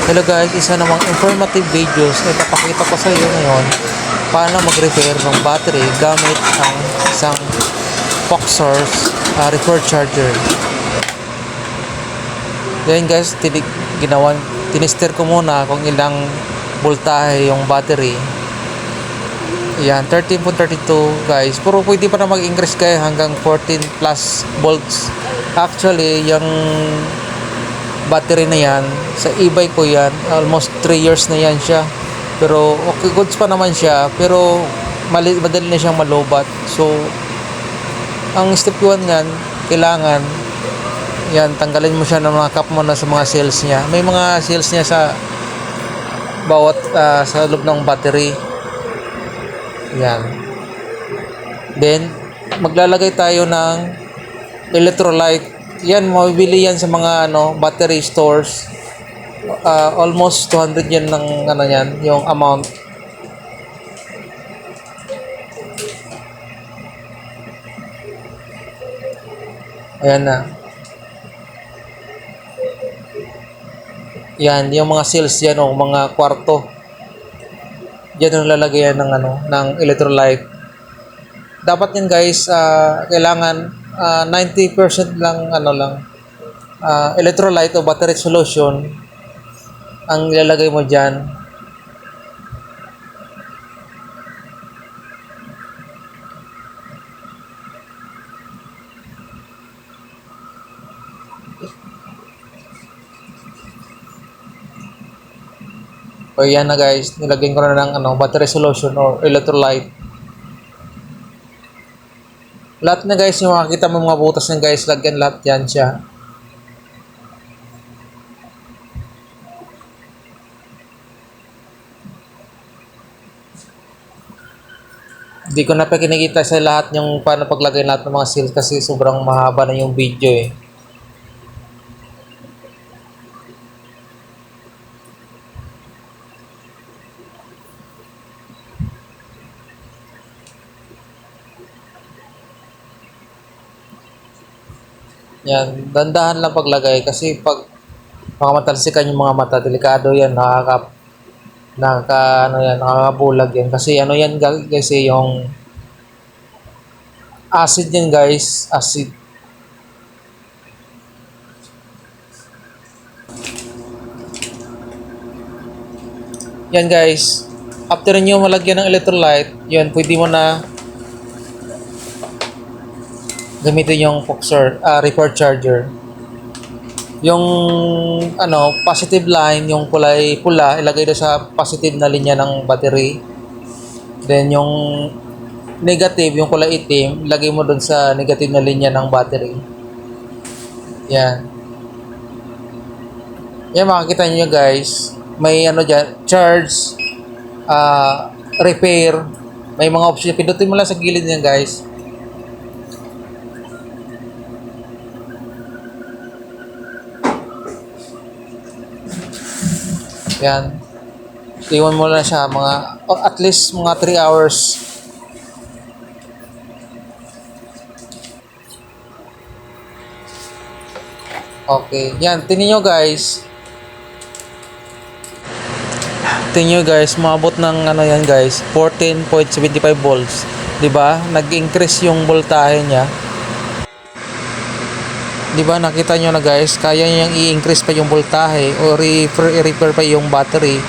Hello guys, isa namang informative videos na ipapakita ko sa iyo ngayon paano mag-repair ng battery gamit ang isang Foxsource refer charger. Yan guys, tinister ko muna kung ilang voltahe yung battery. Yan, 13.32 guys, pero pwede pa na mag-increase kayo hanggang 14 plus volts. Actually, yung battery na yan sa e-bike ko yan, almost 3 years na yan siya, pero okay, goods pa naman siya, pero madali na siyang malobat. So ang step 1 yan, kailangan yan, tanggalin mo siya ng mga cap mo na sa mga cells niya. May mga cells niya sa bawat sa loob ng battery. Yan, then maglalagay tayo ng electrolyte. Yan, mabibili yan sa mga battery stores. Almost 200 yan ng yan, yung amount. Ayan na. Yan, yung mga cells yan o mga kwarto. Diyan ang lalagyan ng ng electrolyte. Dapat yan guys, kailangan 90% lang electrolyte o battery solution ang ilalagay mo diyan. O yan na guys, nilagay ko na ng battery solution or electrolyte. Lahat na guys, yung makikita mo mga butas ng guys, lagyan lahat yan siya. Hindi ko na pa kinikita sa lahat yung paano paglagay lahat ng mga seals kasi sobrang mahaba na yung video eh. Yan, dandahan lang paglagay kasi pag mga matalsikan yung mga mata, delikado yan, nakakabulag yan kasi yan kasi yung acid yan guys, acid. Yan guys, after nyo malagyan ng electrolyte, yan, pwede mo na gamitin yung Foxsource refer charger. Yung positive line, yung kulay pula, ilagay doon sa positive na linya ng battery. Then yung negative, yung kulay itim, ilagay mo doon sa negative na linya ng battery. Yan. Yan, makikita niyo guys, may dyan, charge, repair, may mga option. Pindutin mo lang sa gilid niyan guys. Yan. Iwan mo lang siya at least mga 3 hours. Okay. Yan. Tingnan nyo guys. Tingnan nyo guys. Maabot ng yan guys. 14.75 volts. Diba? Nag-increase yung voltahe niya. Diba, nakita nyo na guys, kaya niyang i-increase pa yung voltahe o i-repair pa yung battery.